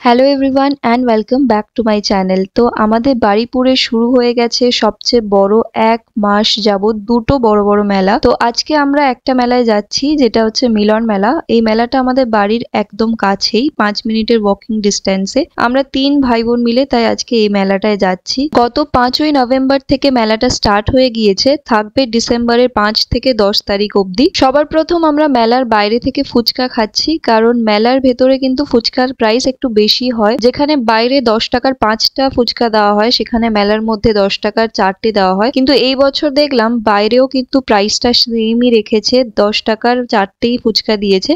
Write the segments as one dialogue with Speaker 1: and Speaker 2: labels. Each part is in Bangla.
Speaker 1: Hello everyone and welcome back to my channel. তো আমাদের বারুইপুরে শুরু হয়ে গেছে সবচেয়ে বড় 1 মাস যাবত দুটো বড় বড় মেলা। তো আজকে আমরা একটা মেলায় যাচ্ছি যেটা হচ্ছে মিলন মেলা। এই মেলাটা আমাদের বাড়ির একদম কাছেই, 5 মিনিটের ওয়াকিং ডিস্টেন্সে। আমরা 3 ভাই বোন মিলে তাই আজকে এই মেলাটায় যাচ্ছি। গত 5ই নভেম্বর থেকে মেলাটা স্টার্ট হয়ে গিয়েছে, থাকবে ডিসেম্বরের 5 থেকে 10 তারিখ অবধি। সবার প্রথম আমরা মেলার বাইরে থেকে ফুচকা খাচ্ছি, কারণ মেলার ভেতরে কিন্তু ফুচকার প্রাইস একটু বেশি হয়। যেখানে বাইরে 10 টাকার 5টা ফুচকা দেওয়া হয়, সেখানে মেলার মধ্যে 10 টাকার 4টে দেওয়া হয়। কিন্তু এই বছর দেখলাম বাইরেও কিন্তু প্রাইসটা সেমই রেখেছে, 10 টাকার 4টেই ফুচকা দিয়েছে।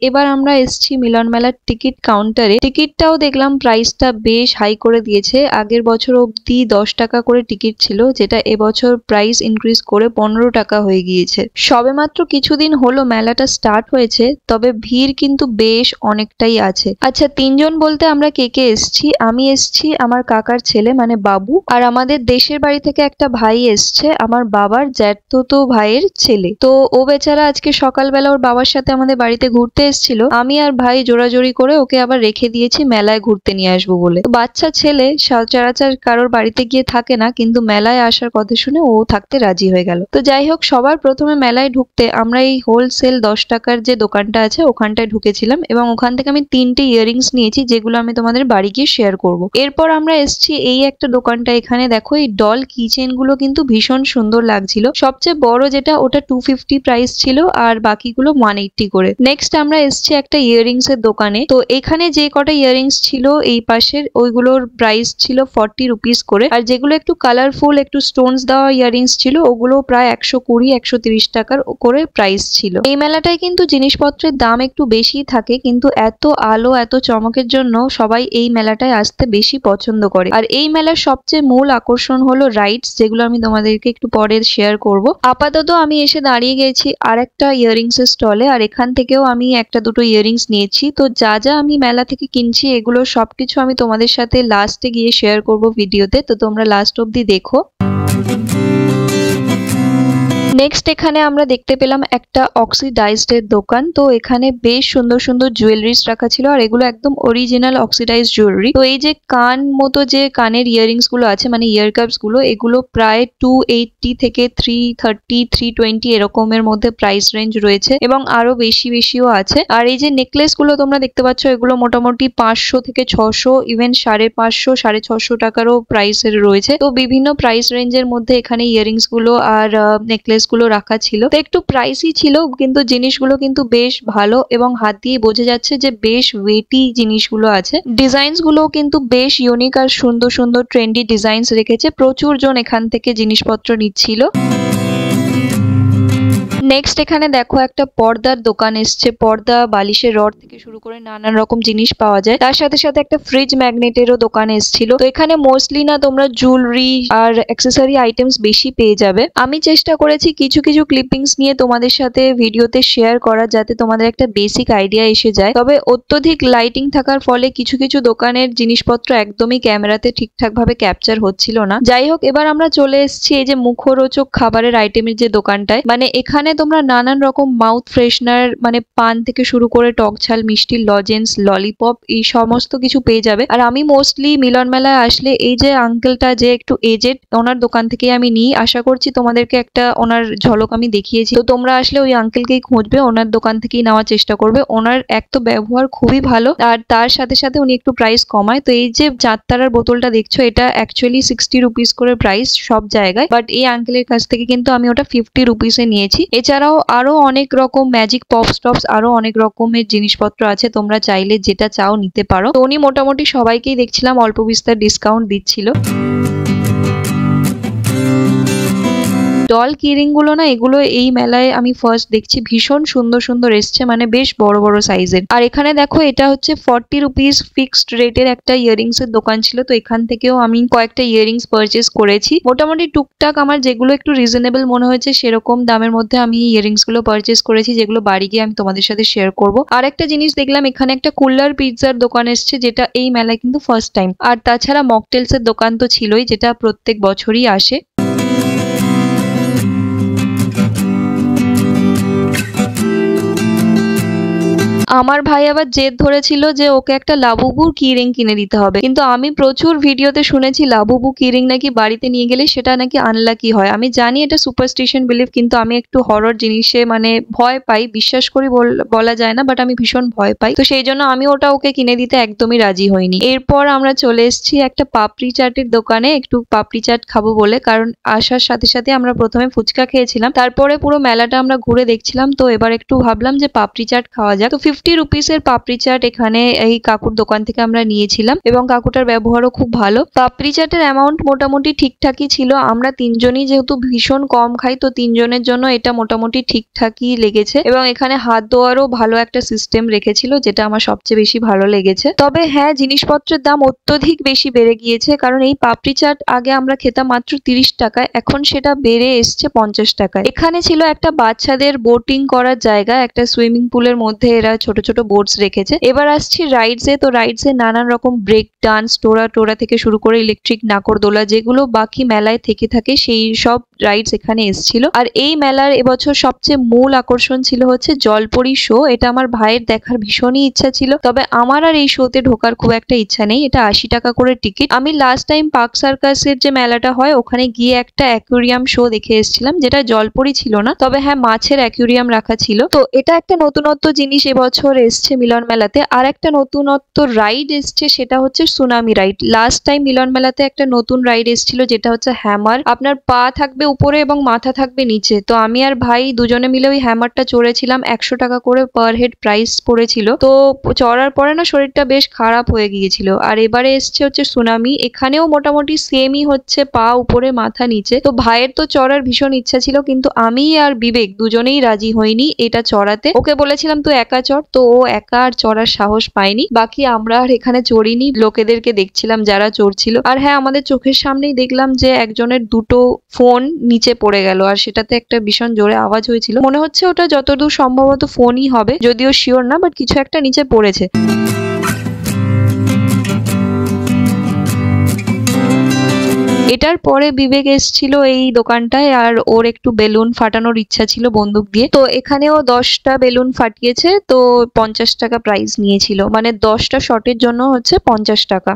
Speaker 1: এবার আমরা এসছি মিলন মেলার টিকিট কাউন্টারে। টিকিটটাও দেখলাম প্রাইসটা বেশ হাই করে দিয়েছে। আগের বছর অবধি 10 টাকা করে টিকিট ছিল, যেটা এবছর প্রাইস ইনক্রিজ করে 15 টাকা হয়ে গিয়েছে। সবেমাত্র কিছুদিন হলো মেলাটা স্টার্ট হয়েছে, তবে ভিড় কিন্তু বেশ অনেকটাই আছে। আচ্ছা, 3 জন বলতে আমরা কে কে এসছি? আমি এসছি আমার কাকার ছেলে মানে বাবু, আর আমাদের দেশের বাড়ি থেকে একটা ভাই এসছে, আমার বাবার জ্যাঠতো ভাইয়ের ছেলে। তো ও বেচারা আজকে সকালবেলা ওর বাবার সাথে আমাদের বাড়িতে ঘুরতে এসেছিল। আমি আর ভাই জোরাজোরি করে ওকে আবার রেখে দিয়েছি মেলায় ঘুরতে নিয়ে আসবো বলে। বাচ্চা ছেলে সচরাচর কারোর বাড়িতে গিয়ে থাকে না, কিন্তু মেলায় আসার কথা শুনে ও থাকতে রাজি হয়ে গেল। তো যাই হোক, সবার প্রথমে মেলায় ঢুকতে আমরা এই হোলসেল 10 টাকার যে দোকানটা আছে ওখানটায় ঢুকেছিলাম, এবং ওখান থেকে আমি 3টে ইয়াররিংস নিয়েছি, যেগুলো আমি তোমাদের বাড়ি গিয়ে শেয়ার করব। এরপর আমরা এসেছি এই একটা দোকানটা। এখানে দেখো এই ডল কিচেন গুলো কিন্তু ভীষণ সুন্দর লাগছিল। সবচেয়ে বড় যেটা ওটা 250 প্রাইস ছিল, আর বাকিগুলো 180 করে। নেক্সট আমরা এসছি একটা ইয়াররিংস এর দোকানে। তো এখানে যে কটা ইয়াররিংস ছিল এই পাশের, ওইগুলোর প্রাইস ছিল 40 রুপিস করে, আর যেগুলো একটু কালারফুল একটু স্টোনস দেওয়া ইয়াররিংস ছিল ওগুলো প্রায় 120-130 টাকার করে প্রাইস ছিল। এই মেলাটায় কিন্তু জিনিসপত্রের দাম একটু বেশি থাকে, কিন্তু এত আলো এত চমকের জন্য সবাই এই মেলাটায় আসতে বেশি পছন্দ করে। আর এই মেলার সবচেয়ে মূল আকর্ষণ হলো রাইডস, যেগুলো আমি তোমাদেরকে একটু পরে শেয়ার করব। আপাতত আমি এসে দাঁড়িয়ে গেছি আর একটা ইয়াররিংস এর স্টলে, আর এখান থেকেও আমি একটা দুটো ইয়াররিংস নিয়েছি। তো যা যা আমি মেলা থেকে কিনছি এগুলো সবকিছু আমি তোমাদের সাথে লাস্টে গিয়ে শেয়ার করব ভিডিওতে, তো তোমরা লাস্ট অবধি দেখো। নেক্সট এখানে আমরা দেখতে পেলাম একটা অক্সিডাইজড এর দোকান। তো এখানে বেশ সুন্দর সুন্দর জুয়েলারিস রাখা ছিল, আর এগুলো একদম অরিজিনাল অক্সিডাইজড জুয়েলারি। তো এই যে কান মতো যে কানের ইয়াররিংস গুলো আছে মানে ইয়ার কাপস গুলো, এগুলো প্রায় 280 থেকে 330 320 এরকমের মধ্যে প্রাইস রেঞ্জ রয়েছে, এবং আরো বেশিও আছে। আর এই যে নেকলেস গুলো তোমরা দেখতে পাচ্ছ, এগুলো মোটামুটি 500 থেকে 600, ইভেন 550 650 টাকারও প্রাইসের রয়েছে। তো বিভিন্ন প্রাইস রেঞ্জের মধ্যে এখানে ইয়াররিংস গুলো আর নেকলেস গুলো রাখা ছিল। তো একটু প্রাইসই ছিল, কিন্তু জিনিসগুলো কিন্তু বেশ ভালো, এবং হাত দিয়ে বোঝা যাচ্ছে যে বেশ ওয়েটি জিনিসগুলো আছে। ডিজাইনস গুলো কিন্তু বেশ ইউনিক আর সুন্দর সুন্দর ট্রেন্ডি ডিজাইনস রেখেছে। প্রচুর জন এখান থেকে জিনিসপত্র নিচ্ছিল। নেক্সট এখানে দেখো একটা পর্দার দোকান এসছে। পর্দা, বালিশের রড থেকে শুরু করে নানান রকম জিনিস পাওয়া যায়। তার সাথে সাথে একটা ফ্রিজ ম্যাগনেটেরও দোকান এসেছিল। তো এখানে মোস্টলি না তোমরা জুয়েলারি আর অ্যাক্সেসরি আইটেমস বেশি পেয়ে যাবে। আমি চেষ্টা করেছি কিছু কিছু ক্লিপিংস নিয়ে তোমাদের সাথে ভিডিওতে শেয়ার করা, যাতে তোমাদের একটা বেসিক আইডিয়া এসে যায়। তবে অত্যধিক লাইটিং থাকার ফলে কিছু কিছু দোকানের জিনিসপত্র একদমই ক্যামেরাতে ঠিকঠাক ভাবে ক্যাপচার হচ্ছিল না। যাই হোক, এবার আমরা চলে এসেছি এই যে মুখরোচক খাবারের আইটেমের যে দোকানটায়। মানে এখানে তোমরা নানান রকম মাউথ ফ্রেশনার, মানে পান থেকে শুরু করে টক ঝাল মিষ্টি লজেন্স, ললিপপ, এই সমস্ত কিছু পেয়ে যাবে। আর আমি মোস্টলি মিলন মেলায় আসলে এই যে আঙ্কেলটা যে একটু এজেড, ওনার দোকান থেকে আমি নিই। আশা করছি তোমাদেরকে একটা ওনার ঝলক আমি দেখিয়েছি। তো তোমরা আসলে ওই আঙ্কেলকেই খুঁজবে, ওনার দোকান থেকেই নেওয়ার চেষ্টা করবে। ওনার এক তো ব্যবহার খুবই ভালো, আর তার সাথে সাথে উনি একটু প্রাইস কমায়। তো এই যে চাঁদতারার বোতলটা দেখছো, এটা অ্যাকচুয়ালি 60 রুপিস করে প্রাইস সব জায়গায়, বাট এই আঙ্কেলের কাছ থেকে কিন্তু আমি ওটা 50 রুপিসে নিয়েছি। এছাড়াও আরো অনেক রকম ম্যাজিক পপস টপস, আরো অনেক রকমের জিনিসপত্র আছে, তোমরা চাইলে যেটা চাও নিতে পারো। তো উনি মোটামুটি সবাইকেই দেখছিলাম অল্প বিস্তার ডিসকাউন্ট দিচ্ছিল। ডল কিরিং গুলো না, এগুলো এই মেলায় আমি ফার্স্ট দেখছি, ভীষণ সুন্দর সুন্দর এসছে, মানে বেশ বড় বড় সাইজের। আর এখানে দেখো এটা হচ্ছে 40 রুপিস ফিক্সড রেটের একটা ইয়াররিংস এর দোকান ছিল। তো এখান থেকেও আমি কয়েকটা ইয়াররিংস পারচেস করেছি। মোটামুটি টুকটাক আমার যেগুলো একটু রিজনেবল মনে হয়েছে সেরকম দামের মধ্যে আমি ইয়াররিংস গুলো পারচেস করেছি, যেগুলো বাড়ি গিয়ে আমি তোমাদের সাথে শেয়ার করব। আর একটা জিনিস দেখলাম, এখানে একটা কুলার পিৎজার দোকান এসছে, যেটা এই মেলায় কিন্তু ফার্স্ট টাইম। আর তাছাড়া মকটেলস এর দোকান তো ছিলই, যেটা প্রত্যেক বছরই আসে। আমার ভাই আবার জেদ ধরেছিল যে ওকে একটা লাবুবুর কিরিং কিনে দিতে হবে, কিন্তু আমি প্রচুর ভিডিওতে শুনেছি লাবুবু কিরিং নাকি বাড়িতে নিয়ে গেলে সেটা নাকি আনলাকি হয়। আমি জানি এটা সুপারস্টিশন বিলিভ, কিন্তু আমি একটু হরর জিনিসে মানে ভয় পাই, বিশ্বাস করি বলা যায় না, বাট আমি ভীষণ ভয় পাই। তো সেই জন্য আমি ওটা ওকে কিনে দিতে একদমই রাজি হইনি। এরপর আমরা চলে এসেছি একটা পাপড়ি চাটের দোকানে, একটু পাপড়ি চাট খাবো বলে, কারণ আসার সাথে সাথে আমরা প্রথমে ফুচকা খেয়েছিলাম, তারপরে পুরো মেলাটা আমরা ঘুরে দেখছিলাম। তো এবার একটু ভাবলাম যে পাপড়ি চাট খাওয়া যাক। তো 50 রুপিসের পাপড়ি চাট এখানে এই কাকুর দোকান থেকে আমরা নিয়েছিলাম, এবং কাকুটার ব্যবহারও খুব ভালো। পাপড়ি চাটের অ্যামাউন্ট মোটামুটি ঠিকঠাকই ছিল। আমরা তিনজনই যেহেতু ভীষণ কম খাই, তো তিনজনের জন্য এটা মোটামুটি ঠিকঠাকই লেগেছে, এবং এখানে হাত ধোয়ারও ভালো একটা সিস্টেম রেখেছিল, যেটা আমার সবচেয়ে বেশি ভালো লেগেছে। তবে হ্যাঁ, জিনিসপত্রের দাম অত্যধিক বেশি বেড়ে গিয়েছে, কারণ এই পাপড়ি চাট আগে আমরা খেতাম মাত্র 30 টাকায়, এখন সেটা বেড়ে এসছে 50 টাকায়। এখানে ছিল একটা বাচ্চাদের বোটিং করার জায়গা, একটা সুইমিং পুলের মধ্যে এরা ছোট ছোট বোটস রেখেছে। এবার আসছি রাইডসে। তো রাইডসে নানান রকম ব্রেক ডান্স, টোরা থেকে শুরু করে ইলেকট্রিক নাকরদোলা, যেগুলো বাকি মেলায় থেকে থাকে, সেই সব রাইডস এখানে এসেছিল। আর এই মেলার এবছর সবচেয়ে মূল আকর্ষণ ছিল হচ্ছে জলপরি শো। এটা আমার ভাইয়ের দেখার ভীষণই ইচ্ছা ছিল, তবে আমার আর এই শোতে ঢোকার খুব একটা ইচ্ছা নেই। এটা 80 টাকা করে টিকিট। আমি লাস্ট টাইম পার্ক সার্কাসের যে মেলাটা হয় ওখানে গিয়ে একটা অ্যাকুয়ারিয়াম শো দেখে এসেছিলাম, যেটা জলপরি ছিল না, তবে হ্যাঁ মাছের অ্যাকুয়ারিয়াম রাখা ছিল। তো এটা একটা নতুনত্ব জিনিস এবছর এসছে মিলন মেলাতে। আর একটা নতুনত্ব রাইড এসছে, সেটা হচ্ছে সুনামি রাইড। লাস্ট টাইম মিলন মেলাতে একটা নতুন রাইড এসেছিল, যেটা হচ্ছে হ্যামার। আপনার পা থাকবে উপরে এবং মাথা থাকবে নিচে। তো আমি আর ভাই দুজনে মিলে ওই হ্যামারটা চড়েছিলাম। 100 টাকা করে পার হেড প্রাইস পড়েছিল। তো চড়ার পরে না শরীরটা বেশ খারাপ হয়ে গিয়েছিল। আর এবারে এসছে হচ্ছে সুনামি। এখানেও মোটামুটি সেমই হচ্ছে, পা উপরে মাথা নিচে। তো ভাইয়ের তো চড়ার ভীষণ ইচ্ছা ছিল, কিন্তু আমি আর বিবেক দুজনেই রাজি হইনি এটা চড়াতে। ওকে বলেছিলাম তুই একা চড়, তো ও একা আর চড়ার সাহস পায়নি। বাকি আমরা আর এখানে চড়িনি, লোকেদেরকে দেখছিলাম যারা চড়ছিল। আর হ্যাঁ, আমাদের চোখের সামনেই দেখলাম যে একজনের দুটো ফোন নিচে পড়ে গেল, আর সেটাতে একটা ভীষণ জোরে আওয়াজ হয়েছিল। মনে হচ্ছে ওটা যতদূর সম্ভবত ফোনই হবে, যদিও শিওর না, বাট কিছু একটা নিচে পড়েছে। এটার পরে বিবেক এসেছিল এই দোকানটায়, আর ওর একটু বেলুন ফাটানোর ইচ্ছা ছিল বন্দুক দিয়ে। তো এখানেও 10টা বেলুন ফাটিয়েছে। তো 50 টাকা প্রাইস নিয়েছিল, মানে 10টা শটের জন্য হচ্ছে 50 টাকা।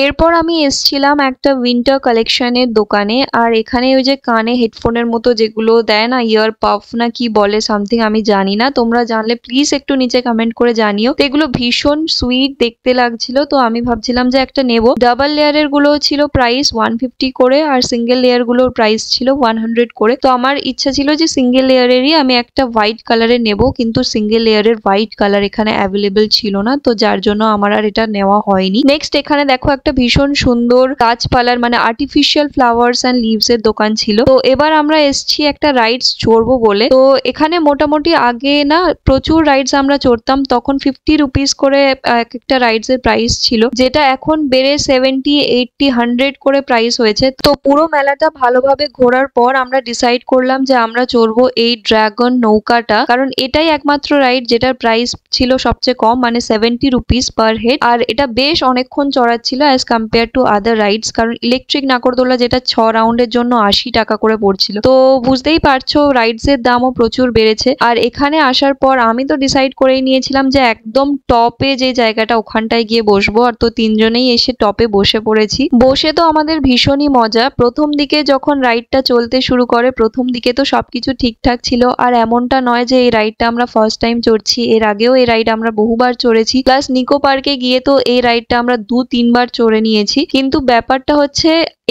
Speaker 1: এরপর আমি এসছিলাম একটা উইন্টার কালেকশনের দোকানে। আর এখানে ওই যে কানে হেডফোনের মতো যেগুলো দেয় না, ইয়ার পাফ না কি বলে সামথিং, আমি জানি না, তোমরা জানলে প্লিজ একটু নিচে কমেন্ট করে জানিও। তো এগুলো ভীষণ সুইট দেখতে লাগছিল, তো আমি ভাবছিলাম যে একটা নেব। ডাবল লেয়ারের গুলো ছিল প্রাইস 150 করে, আর সিঙ্গেল লেয়ার গুলোর প্রাইস ছিল 100 করে। তো আমার ইচ্ছা ছিল যে সিঙ্গেল লেয়ারেরই আমি একটা হোয়াইট কালারের নেব, কিন্তু সিঙ্গেল লেয়ারের হোয়াইট কালার এখানে অ্যাভেলেবেল ছিল না, তো যার জন্য আমার আর এটা নেওয়া হয়নি। নেক্সট এখানে দেখো একটা ভীষণ সুন্দর গাছপালার মানে আর্টিফিশিয়াল ফ্লাওয়ার্স অ্যান্ড লিভস এর দোকান ছিল। তো এবার আমরা এসছি একটা রাইডস চড়বো বলে। তো এখানে মোটামুটি আগে না প্রচুর রাইডস আমরা চড়তাম, তখন 50 রুপিস করে এক একটা রাইডস এর প্রাইস ছিল, যেটা এখন বেড়ে 70, 80, 100 করে প্রাইস হয়েছে। তো পুরো মেলাটা ভালোভাবে ঘোরার পর আমরা ডিসাইড করলাম যে আমরা চড়বো এই ড্রাগন নৌকাটা, কারণ এটাই একমাত্র রাইড যেটার প্রাইস ছিল সবচেয়ে কম, মানে 70 রুপিস পার হেড। আর এটা বেশ অনেকক্ষণ চড়াচ্ছিল as compare to other rides, কারণ ইলেকট্রিক নাকরদোলা যেটা 6 রাউন্ডের জন্য 80 টাকা করে পড়ছিল। তো বুঝতেই পারছো রাইডস এর দামও প্রচুর বেড়েছে। আর এখানে আসার পর আমি তো ডিসাইড করেই নিয়েছিলাম যে একদম টপে যে জায়গাটা ওখানটায় গিয়ে বসবো। আর তো তিনজনেই এসে টপে বসে পড়েছি। বসে তো আমাদের ভীষণই মজা। প্রথম দিকে যখন রাইডটা চলতে শুরু করে, প্রথম দিকে তো সবকিছু ঠিকঠাক ছিল, আর এমনটা নয় যে এই রাইডটা আমরা ফার্স্ট টাইম চড়ছি, এর আগেও এই রাইড আমরা বহুবার চড়েছি। প্লাস নিকো পার্কে গিয়ে তো এই রাইডটা আমরা 2-3 বার চড়ে নিয়েছি। কিন্তু ব্যাপারটা হচ্ছে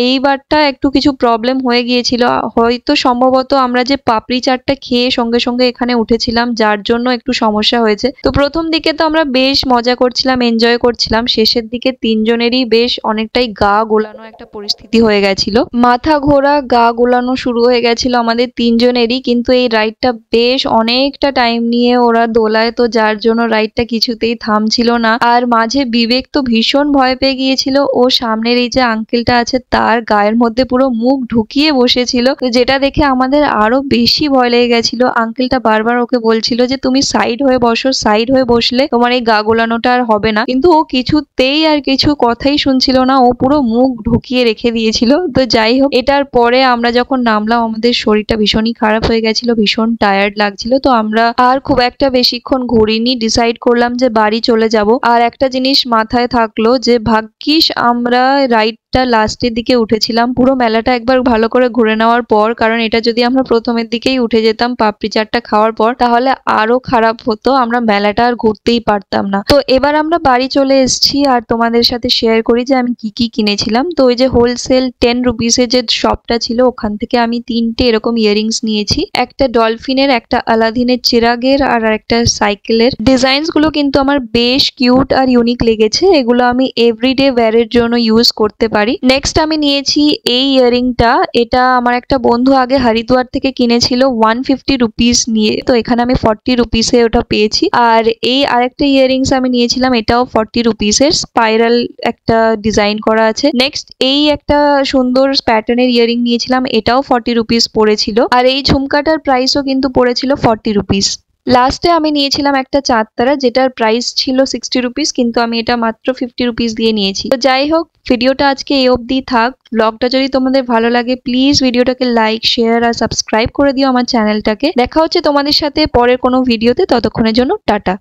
Speaker 1: এইবারটা একটু কিছু প্রবলেম হয়ে গিয়েছিল, হয়তো সম্ভবত আমরা যে পাপড়ি চাটটা খেয়ে সঙ্গে সঙ্গে এখানে উঠেছিলাম, যার জন্য একটু সমস্যা হয়েছে। তো প্রথম দিকে তো আমরা বেশ মজা করছিলাম, এনজয় করছিলাম। শেষের দিকে তিনজনেরই বেশ অনেকটাই গা গোলানো একটা পরিস্থিতি হয়ে গেছিল, মাথা ঘোরা, গা গোলানো শুরু হয়ে গেছিল আমাদের তিনজনেরই। কিন্তু এই রাইডটা বেশ অনেকটা টাইম নিয়ে ওরা দোলায়, তো যার জন্য রাইডটা কিছুতেই থামছিল না। আর মাঝে বিবেক তো ভীষণ ভয় পেয়ে গিয়েছিল, ও সামনের এই যে আঙ্কেলটা আছে তার তার গায়ের মধ্যে পুরো মুখ ঢুকিয়ে বসেছিল, তো যেটা দেখে আমাদের আরো বেশি ভয় লেগে গেছিল। আঙ্কেলটা বারবার ওকে বলছিল যে তুমি সাইড হয়ে বসো, সাইড হয়ে বসলে তোমার এই গা গোলানোটা আর হবে না, কিন্তু ও কিছুতেই আর কিছু কথাই শুনছিল না, ও পুরো মুখ ঢুকিয়ে রেখে দিয়েছিল। তো যাই হোক, এটার পরে আমরা যখন নামলাম আমাদের শরীরটা ভীষণই খারাপ হয়ে গেছিল, ভীষণ টায়ার্ড লাগছিল। তো আমরা আর খুব একটা বেশিক্ষণ ঘুরিনি, ডিসাইড করলাম যে বাড়ি চলে যাব। আর একটা জিনিস মাথায় থাকলো যে ভাগ্যিস আমরা রাইড লাস্টের দিকে উঠেছিলাম, পুরো মেলাটা একবার ভালো করে ঘুরে নেওয়ার পর, কারণ এটা যদি আমরা প্রথমের দিকেই উঠে যেতাম পাপড়ি চাটটা খাওয়ার পর তাহলে আরো খারাপ হতো, আমরা মেলাটা আর ঘুরতেই পারতাম না। তো এবার আমরা বাড়ি চলে এসেছি আর তোমাদের সাথে শেয়ার করি যে আমি কি কি কিনেছিলাম। তো ওই যে হোলসেল 10 রুপিসের যে শপটা ছিল ওখান থেকে আমি 3টে এরকম ইয়াররিংস নিয়েছি, একটা ডলফিনের, একটা আলাদিনের চিরাগের আর একটা সাইকেলের। ডিজাইনস গুলো কিন্তু আমার বেশ কিউট আর ইউনিক লেগেছে, এগুলো আমি এভরিডে ওয়্যারের জন্য ইউজ করতে পারি। নেক্সট আমি নিয়েছি এই ইয়াররিংটা, এটা আমার একটা বন্ধু আগে হরিদ্বার থেকে কিনেছিল 150 রুপিস নিয়ে, তো এখানে আমি 40 রুপিসে ওটা পেয়েছি। আর এই আরেকটা ইয়াররিংস আমি নিয়েছিলাম, এটাও 40 রুপিসের, স্পাইরাল একটা ডিজাইন করা আছে। নেক্সট এই একটা সুন্দর প্যাটার্নের ইয়াররিং নিয়েছিলাম, এটাও 40 রুপিস পড়েছিল। আর এই ঝুমকাটার প্রাইসও কিন্তু পড়েছিল 40 রুপিস। লাস্টে আমি নিয়েছিলাম একটা চাঁদতারা, যেটার প্রাইস ছিল 60 রুপিস, কিন্তু আমি এটা মাত্র 50 রুপিস দিয়ে নিয়েছি। তো যাই হোক, ভিডিওটা আজকে এই অবধি থাক। ব্লগটা যদি তোমাদের ভালো লাগে প্লিজ ভিডিওটাকে লাইক, শেয়ার আর সাবস্ক্রাইব করে দিও আমার চ্যানেলটাকে। দেখা হচ্ছে তোমাদের সাথে পরের কোনো ভিডিওতে, ততক্ষণের জন্য টাটা।